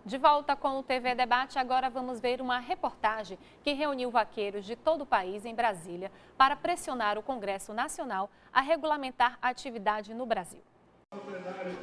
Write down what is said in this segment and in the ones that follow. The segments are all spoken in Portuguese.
De volta com o TV Debate, agora vamos ver uma reportagem que reuniu vaqueiros de todo o país em Brasília para pressionar o Congresso Nacional a regulamentar a atividade no Brasil.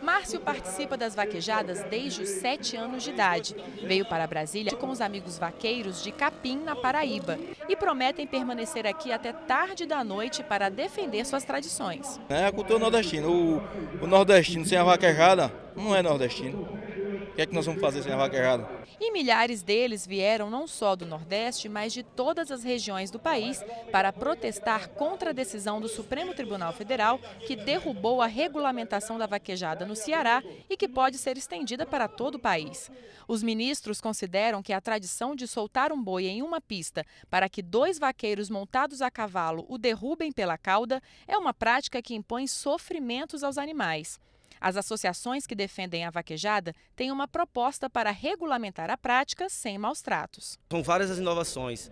Márcio participa das vaquejadas desde os 7 anos de idade. Veio para Brasília com os amigos vaqueiros de Capim, na Paraíba, e prometem permanecer aqui até tarde da noite para defender suas tradições. É a cultura nordestina. O nordestino sem a vaquejada não é nordestino. O que é que nós vamos fazer sem a vaquejada? E milhares deles vieram não só do Nordeste, mas de todas as regiões do país para protestar contra a decisão do Supremo Tribunal Federal que derrubou a regulamentação da vaquejada no Ceará e que pode ser estendida para todo o país. Os ministros consideram que a tradição de soltar um boi em uma pista para que 2 vaqueiros montados a cavalo o derrubem pela cauda é uma prática que impõe sofrimentos aos animais. As associações que defendem a vaquejada têm uma proposta para regulamentar a prática sem maus-tratos. São várias as inovações.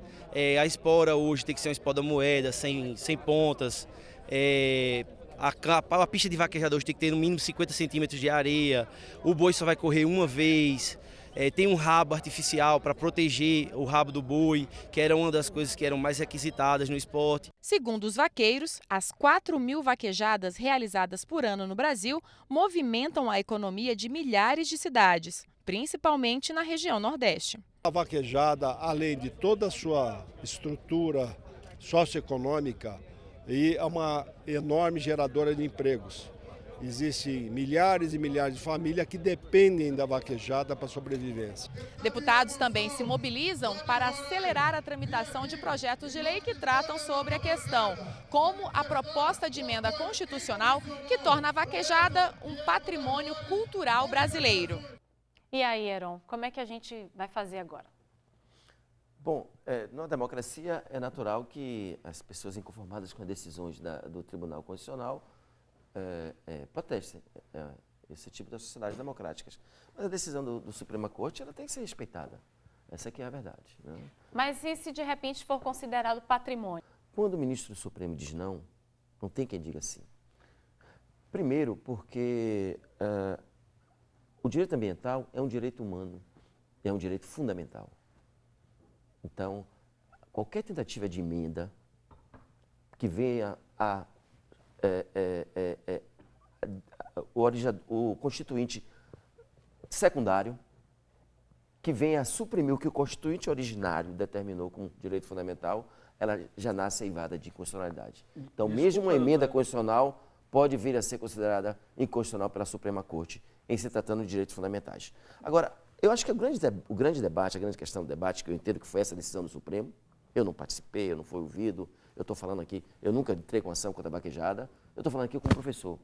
A espora hoje tem que ser uma espora moeda, sem pontas. A pista de vaquejada hoje tem que ter no mínimo 50 centímetros de areia. O boi só vai correr uma vez. Tem um rabo artificial para proteger o rabo do boi, que era uma das coisas que eram mais requisitadas no esporte. Segundo os vaqueiros, as 4.000 vaquejadas realizadas por ano no Brasil movimentam a economia de milhares de cidades, principalmente na região Nordeste. A vaquejada, além de toda a sua estrutura socioeconômica, é uma enorme geradora de empregos. Existem milhares e milhares de famílias que dependem da vaquejada para a sobrevivência. Deputados também se mobilizam para acelerar a tramitação de projetos de lei que tratam sobre a questão, como a proposta de emenda constitucional que torna a vaquejada um patrimônio cultural brasileiro. E aí, Heron, como é que a gente vai fazer agora? Bom, na democracia é natural que as pessoas inconformadas com as decisões do Tribunal Constitucional protestem esse tipo de sociedades democráticas. Mas a decisão do Suprema Corte ela tem que ser respeitada. Essa aqui é a verdade. Né? Mas e se de repente for considerado patrimônio? Quando o ministro do Supremo diz não, não tem quem diga sim. Primeiro, porque o direito ambiental é um direito humano, é um direito fundamental. Então, qualquer tentativa de emenda que venha o constituinte secundário, que venha a suprimir o que o constituinte originário determinou como direito fundamental, ela já nasce eivada de inconstitucionalidade. Então, mesmo uma emenda constitucional pode vir a ser considerada inconstitucional pela Suprema Corte, em se tratando de direitos fundamentais. Agora, eu acho que o grande debate, a grande questão do debate, que eu entendo que foi essa decisão do Supremo, eu não participei, eu não fui ouvido, eu estou falando aqui, eu nunca entrei com ação contra a vaquejada, eu estou falando aqui como professor.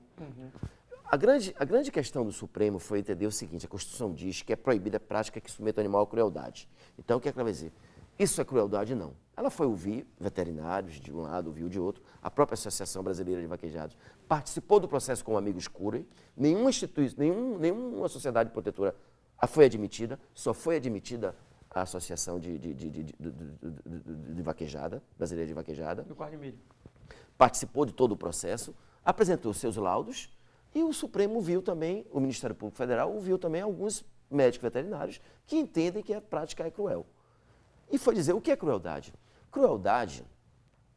A grande questão do Supremo foi entender o seguinte: a Constituição diz que é proibida a prática que submeta o animal à crueldade. Então, o que é que ela vai dizer? Isso é crueldade? Não. Ela foi ouvir veterinários de um lado, ouviu de outro, a própria Associação Brasileira de Vaquejados participou do processo com amigos Cury, nenhuma sociedade protetora foi admitida, só foi admitida a Associação de Vaquejada, Brasileira de Vaquejada. Do Quarto de Milho. Participou de todo o processo, apresentou seus laudos e o Supremo viu também, o Ministério Público Federal ouviu também alguns médicos veterinários que entendem que a prática é cruel. E foi dizer o que é crueldade. Crueldade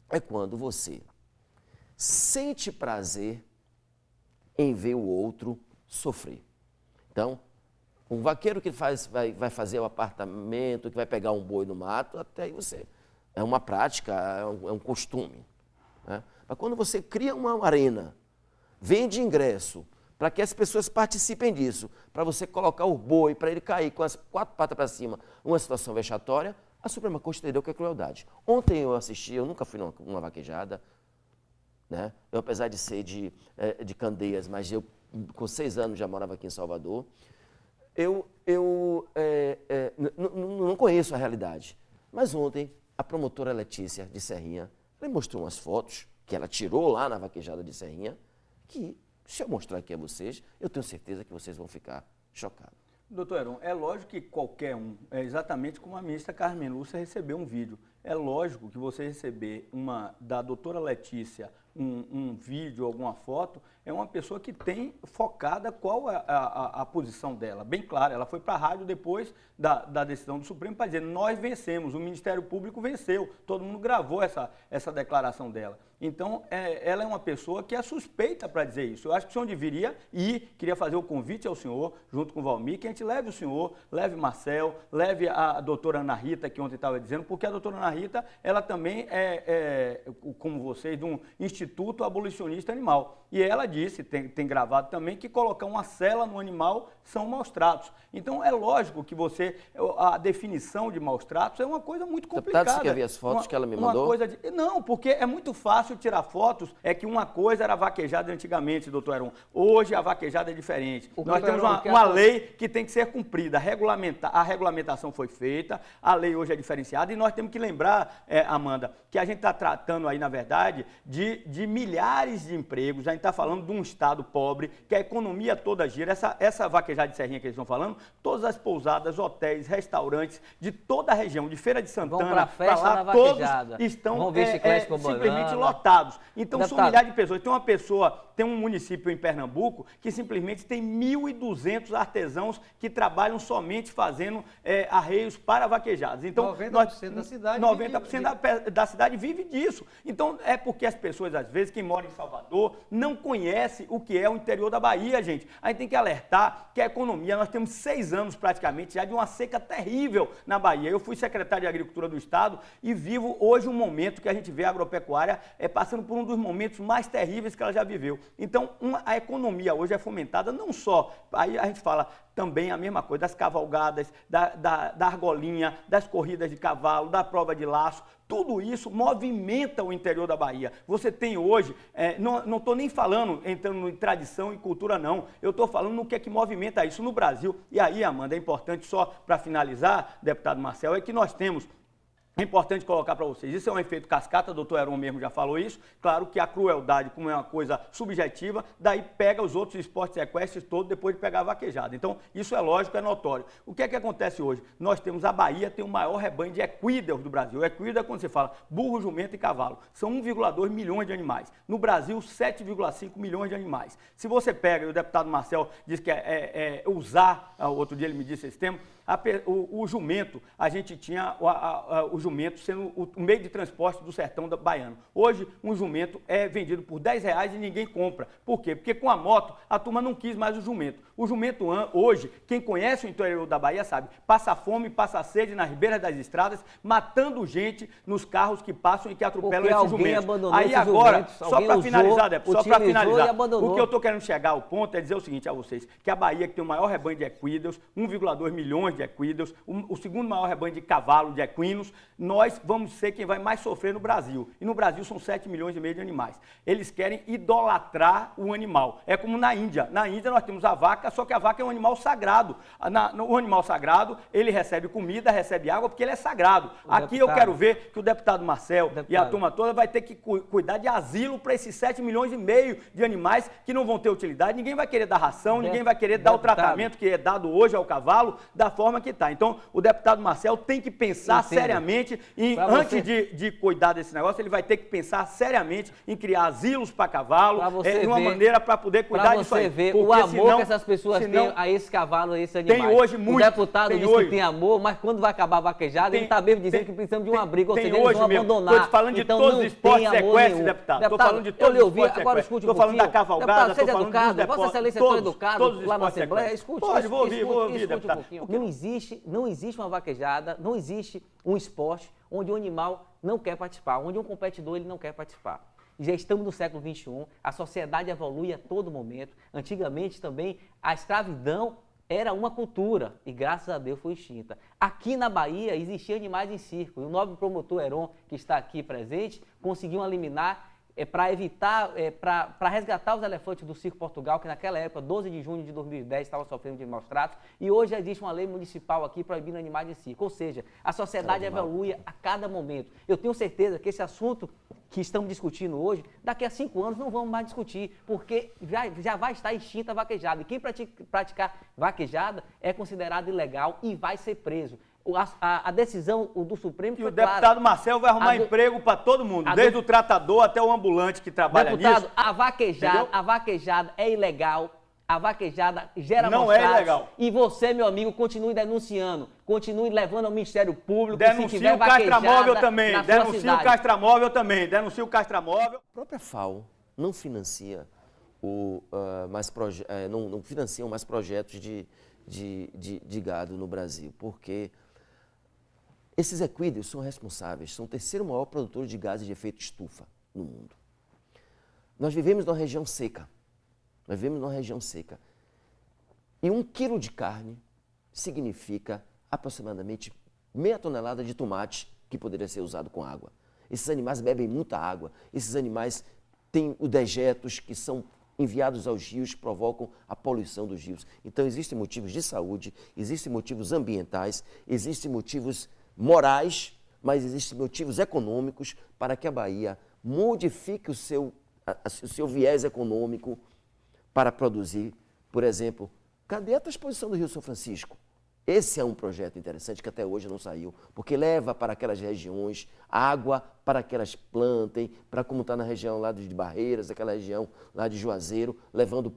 é quando você sente prazer em ver o outro sofrer. Então, um vaqueiro que vai fazer o apartamento, que vai pegar um boi no mato, até aí você... É uma prática, é um costume. Né? Mas quando você cria uma arena, vende ingresso, para que as pessoas participem disso, para você colocar o boi, para ele cair com as 4 patas para cima, uma situação vexatória, a Suprema Corte entendeu que é crueldade. Ontem eu assisti, eu nunca fui numa vaquejada, né? Eu, apesar de ser de Candeias, mas eu com 6 anos já morava aqui em Salvador, eu não conheço a realidade. Mas ontem, a promotora Letícia de Serrinha, ela mostrou umas fotos que ela tirou lá na vaquejada de Serrinha, que, se eu mostrar aqui a vocês, eu tenho certeza que vocês vão ficar chocados. Doutor Heron, é lógico que qualquer um, é exatamente como a ministra Carmen Lúcia recebeu um vídeo. É lógico que você receber da doutora Letícia um vídeo, alguma foto, é uma pessoa que tem focada qual é a posição dela, bem clara. Ela foi para a rádio depois da decisão do Supremo para dizer: nós vencemos, o Ministério Público venceu, todo mundo gravou essa declaração dela. Então, ela é uma pessoa que é suspeita para dizer isso. Eu acho que o senhor deveria ir, queria fazer o convite ao senhor, junto com o Valmir, que a gente leve o senhor, leve Marcel, leve a doutora Ana Rita, que ontem estava dizendo, porque a doutora Ana Rita, ela também como vocês, de um instituto abolicionista animal. E ela disse, tem gravado também, que colocar uma cela no animal são maus tratos. Então, é lógico que a definição de maus tratos é uma coisa muito complicada. Deputado, você quer ver as fotos que ela me mandou? Não, porque é muito fácil tirar fotos, é que uma coisa era vaquejada antigamente, doutor Heron. Hoje a vaquejada é diferente. Nós temos uma lei que tem que ser cumprida, a regulamentação foi feita, a lei hoje é diferenciada e nós temos que lembrar, Amanda, que a gente está tratando aí, na verdade, de milhares de empregos, a gente está falando de um estado pobre, que a economia toda gira, essa vaquejada de Serrinha que eles estão falando, todas as pousadas, hotéis, restaurantes, de toda a região, de Feira de Santana, para lá, todos estão simplesmente lotados. Então, são milhares de pessoas. Tem um município em Pernambuco que simplesmente tem 1.200 artesãos que trabalham somente fazendo arreios para vaquejadas. Então, 90% da cidade 90% da cidade vive disso. Então, é porque as pessoas, às vezes, quem mora em Salvador, não conhece o que é o interior da Bahia, gente. A gente tem que alertar que a economia, nós temos 6 anos praticamente já de uma seca terrível na Bahia. Eu fui secretário de Agricultura do Estado e vivo hoje um momento que a gente vê a agropecuária passando por um dos momentos mais terríveis que ela já viveu. Então, a economia hoje é fomentada não só, aí a gente fala também a mesma coisa, das cavalgadas, da argolinha, das corridas de cavalo, da prova de laço, tudo isso movimenta o interior da Bahia. Você tem hoje, não estou nem falando, entrando em tradição e cultura não, eu estou falando no que é que movimenta isso no Brasil. E aí, Amanda, é importante só para finalizar, deputado Marcel, é que nós temos. É importante colocar para vocês, isso é um efeito cascata, o doutor Heron mesmo já falou isso, claro que a crueldade, como é uma coisa subjetiva, daí pega os outros esportes equestres todos depois de pegar a vaquejada. Então, isso é lógico, é notório. O que é que acontece hoje? Nós temos, a Bahia tem o maior rebanho de equídeos do Brasil. Equídeo é quando você fala burro, jumento e cavalo. São 1,2 milhões de animais. No Brasil, 7,5 milhões de animais. Se você pega, e o deputado Marcel diz que usar, outro dia ele me disse esse termo, o jumento, a gente tinha o jumento sendo o meio de transporte do sertão baiano. Hoje, um jumento é vendido por R$10 e ninguém compra. Por quê? Porque com a moto, a turma não quis mais o jumento. O jumento hoje, quem conhece o interior da Bahia sabe, passa fome, passa sede nas beiras das estradas, matando gente nos carros que passam e que atropelam esses jumentos. Aí agora, só para finalizar, o que eu estou querendo chegar ao ponto é dizer o seguinte a vocês, que a Bahia, que tem o maior rebanho de equídeos, 1,2 milhões de equídeos, o segundo maior rebanho de cavalo, de equinos, nós vamos ser quem vai mais sofrer no Brasil. E no Brasil são 7,5 milhões de animais. Eles querem idolatrar o animal. É como na Índia. Na Índia nós temos a vaca, só que a vaca é um animal sagrado. O animal sagrado, ele recebe comida, recebe água, porque ele é sagrado. Aqui eu quero ver que o deputado Marcel e a turma toda vai ter que cuidar de asilo para esses 7,5 milhões de animais que não vão ter utilidade. Ninguém vai querer dar ração, ninguém vai querer dar o tratamento que é dado hoje ao cavalo da forma que está. Então, o deputado Marcel tem que pensar seriamente e antes de cuidar desse negócio, ele vai ter que pensar seriamente em criar asilos para cavalo, de uma maneira para poder cuidar disso aí. Ver o amor que essas pessoas têm a esse cavalo, a esse animal. Tem hoje muito. O deputado diz que tem amor, mas quando vai acabar a vaquejada, ele está mesmo dizendo que precisamos de um abrigo, ou seja, eles vão abandonar. Estou falando de todos os esportes equestres, deputado. Estou falando de todos os esportes agora escute Estou falando da cavalgada, estou falando dos deportes. Vossa Excelência é tão educado lá na Assembleia. Escute, vou ouvir, deputado. Não existe uma vaquejada, não existe um esporte onde o animal não quer participar, onde um competidor ele não quer participar. Já estamos no século XXI, a sociedade evolui a todo momento. Antigamente também a escravidão era uma cultura e graças a Deus foi extinta. Aqui na Bahia existiam animais em circo e o nobre promotor Heron, que está aqui presente, conseguiu eliminar para evitar, para resgatar os elefantes do Circo Portugal, que naquela época, 12 de junho de 2010, estavam sofrendo de maus tratos, e hoje existe uma lei municipal aqui proibindo animais de circo. Ou seja, a sociedade evolui a cada momento. Eu tenho certeza que esse assunto que estamos discutindo hoje, daqui a 5 anos não vamos mais discutir, porque já vai estar extinta a vaquejada. E quem praticar vaquejada é considerado ilegal e vai ser preso. A decisão do Supremo E foi o clara. deputado Marcel vai arrumar emprego para todo mundo, desde o tratador até o ambulante que trabalha Deputado, nisso. a vaquejada é ilegal. A vaquejada gera Não maus é tratos. ilegal. E você, meu amigo, continue denunciando. Continue levando ao Ministério Público. se Denuncia tiver o Castramóvel vaquejada também. na sua Denuncia o cidade. Castramóvel também. Denuncia o Castramóvel. A própria FAO não financia não financiam mais projetos de gado no Brasil, porque esses equídeos são responsáveis, são o terceiro maior produtor de gases de efeito estufa no mundo. Nós vivemos numa região seca. E 1 quilo de carne significa aproximadamente meia tonelada de tomate que poderia ser usado com água. Esses animais bebem muita água, esses animais têm os dejetos que são enviados aos rios que provocam a poluição dos rios. Então existem motivos de saúde, existem motivos ambientais, existem motivos morais, mas existem motivos econômicos para que a Bahia modifique o seu viés econômico para produzir, por exemplo, cadê a transposição do Rio São Francisco? Esse é um projeto interessante que até hoje não saiu, porque leva para aquelas regiões água para que elas plantem, para como está na região lá de Barreiras, aquela região lá de Juazeiro, levando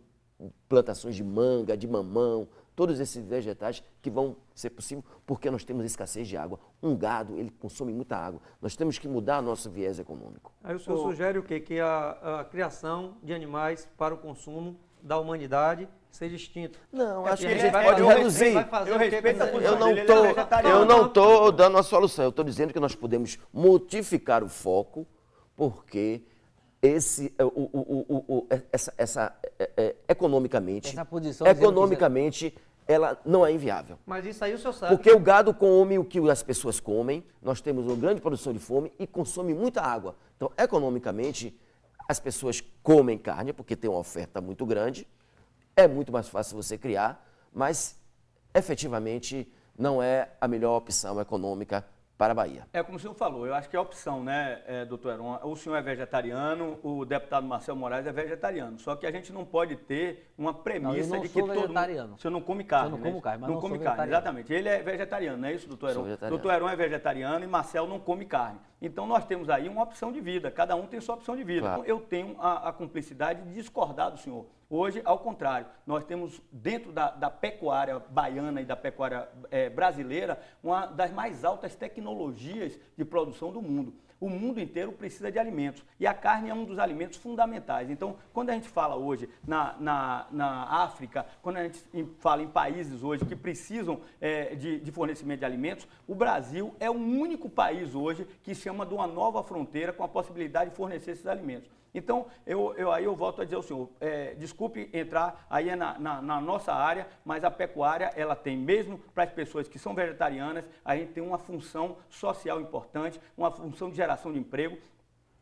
plantações de manga, de mamão, todos esses vegetais que vão ser possível porque nós temos escassez de água. Um gado, ele consome muita água. Nós temos que mudar nosso viés econômico. Aí o senhor sugere o quê? Que a criação de animais para o consumo da humanidade seja extinta. Não, acho que porque a gente vai pode fazer- reduzir. vai fazer Eu o quê? respeito a posição Eu não dele, ele é vegetariano. estou dando a solução, eu estou dizendo que nós podemos modificar o foco, porque economicamente, Essa posição dizendo que economicamente ela não é inviável. Mas isso aí o senhor sabe. Porque o gado come o que as pessoas comem, nós temos uma grande produção de fome e consome muita água. Então, economicamente, as pessoas comem carne porque tem uma oferta muito grande, é muito mais fácil você criar, mas efetivamente não é a melhor opção econômica para a Bahia. É como o senhor falou, eu acho que é a opção, né, doutor Heron? O senhor é vegetariano, o deputado Marcel Moraes é vegetariano. Só que a gente não pode ter uma premissa não de que sou todo vegetariano. mundo... O senhor não come carne, Eu não né? como carne, mas não não come sou carne, vegetariano. exatamente. Ele é vegetariano, não é isso, doutor Sou Heron? vegetariano. Doutor Heron é vegetariano e Marcel não come carne. Então nós temos aí uma opção de vida, cada um tem sua opção de vida. Claro. Então, eu tenho a cumplicidade de discordar do senhor. Hoje, ao contrário, nós temos dentro da pecuária baiana e da pecuária brasileira uma das mais altas tecnologias de produção do mundo. O mundo inteiro precisa de alimentos e a carne é um dos alimentos fundamentais. Então, quando a gente fala hoje na África, quando a gente fala em países hoje que precisam de fornecimento de alimentos, o Brasil é o único país hoje que chama de uma nova fronteira com a possibilidade de fornecer esses alimentos. Então, eu volto a dizer ao senhor, desculpe entrar aí na nossa área, mas a pecuária, ela tem mesmo para as pessoas que são vegetarianas, a gente tem uma função social importante, uma função de geração de emprego.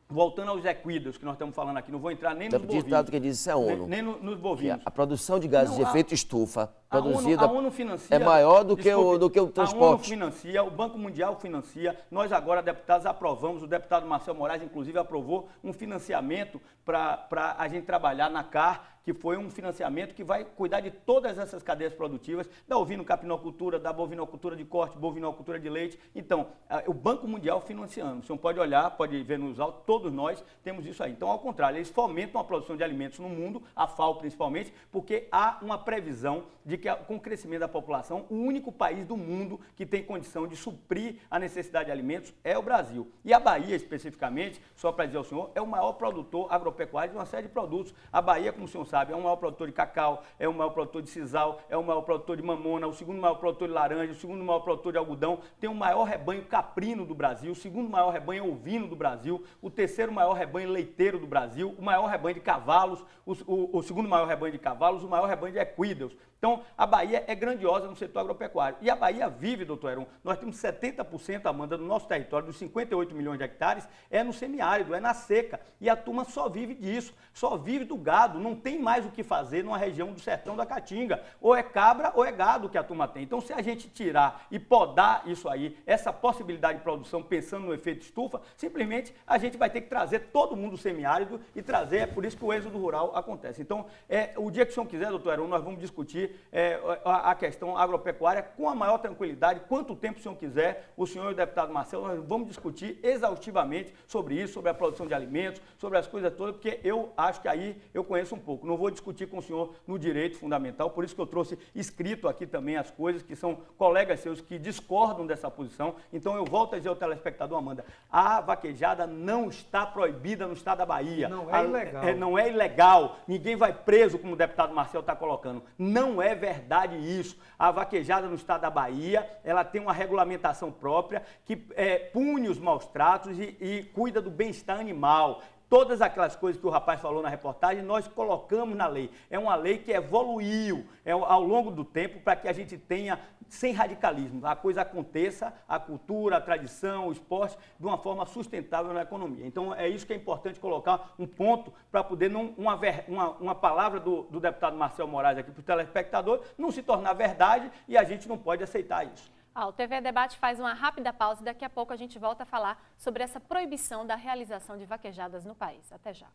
Voltando aos equídeos que nós estamos falando aqui, não vou entrar nem nos bovinos. Ditado que diz isso é a ONU. Nem nos Que bovinos. a produção de gases de efeito estufa produzida a ONU financia, é maior do que o A ONU transporte. financia, o Banco Mundial financia. Nós agora, deputados, aprovamos, o deputado Marcel Moraes, inclusive, aprovou um financiamento para a gente trabalhar na CAR, que foi um financiamento que vai cuidar de todas essas cadeias produtivas, da ovino-capinocultura, da bovinocultura de corte, bovinocultura de leite. Então, o Banco Mundial financiando. O senhor pode olhar, pode ver nos autos, todos nós temos isso aí. Então, ao contrário, eles fomentam a produção de alimentos no mundo, a FAO principalmente, porque há uma previsão de que, com o crescimento da população, o único país do mundo que tem condição de suprir a necessidade de alimentos é o Brasil. E a Bahia, especificamente, só para dizer ao senhor, é o maior produtor agropecuário de uma série de produtos. A Bahia, como o senhor sabe, é o maior produtor de cacau, é o maior produtor de sisal, é o maior produtor de mamona, o segundo maior produtor de laranja, o segundo maior produtor de algodão, tem o maior rebanho caprino do Brasil, o segundo maior rebanho ovino do Brasil, o terceiro maior rebanho leiteiro do Brasil, o maior rebanho de cavalos, o segundo maior rebanho de cavalos, o maior rebanho de equídeos. Então, a Bahia é grandiosa no setor agropecuário. E a Bahia vive, doutor Heron, nós temos 70%, Amanda, do nosso território, dos 58 milhões de hectares, é no semiárido, é na seca. E a turma só vive disso, só vive do gado, não tem mais o que fazer numa região do sertão da Caatinga. Ou é cabra ou é gado que a turma tem. Então, se a gente tirar e podar isso aí, essa possibilidade de produção, pensando no efeito estufa, simplesmente a gente vai ter que trazer todo mundo do semiárido e trazer, é por isso que o êxodo rural acontece. Então, o dia que o senhor quiser, doutor Heron, nós vamos discutir a questão agropecuária com a maior tranquilidade, quanto tempo o senhor quiser, o senhor e o deputado Marcelo, nós vamos discutir exaustivamente sobre isso, sobre a produção de alimentos, sobre as coisas todas, porque eu acho que aí eu conheço um pouco. Não vou discutir com o senhor no direito fundamental, por isso que eu trouxe escrito aqui também as coisas, que são colegas seus que discordam dessa posição. Então eu volto a dizer ao telespectador, Amanda, a vaquejada não está proibida no estado da Bahia. Não é ilegal. Não é ilegal. Ninguém vai preso, como o deputado Marcelo está colocando. Não é verdade isso. A vaquejada no estado da Bahia, ela tem uma regulamentação própria que pune os maus tratos e cuida do bem-estar animal. Todas aquelas coisas que o rapaz falou na reportagem, nós colocamos na lei. É uma lei que evoluiu ao longo do tempo para que a gente tenha, sem radicalismo, a coisa aconteça, a cultura, a tradição, o esporte, de uma forma sustentável na economia. Então, é isso que é importante colocar um ponto para poder, uma palavra do deputado Marcelo Moraes aqui para o telespectador, não se tornar verdade e a gente não pode aceitar isso. O TV Debate faz uma rápida pausa e daqui a pouco a gente volta a falar sobre essa proibição da realização de vaquejadas no país. Até já.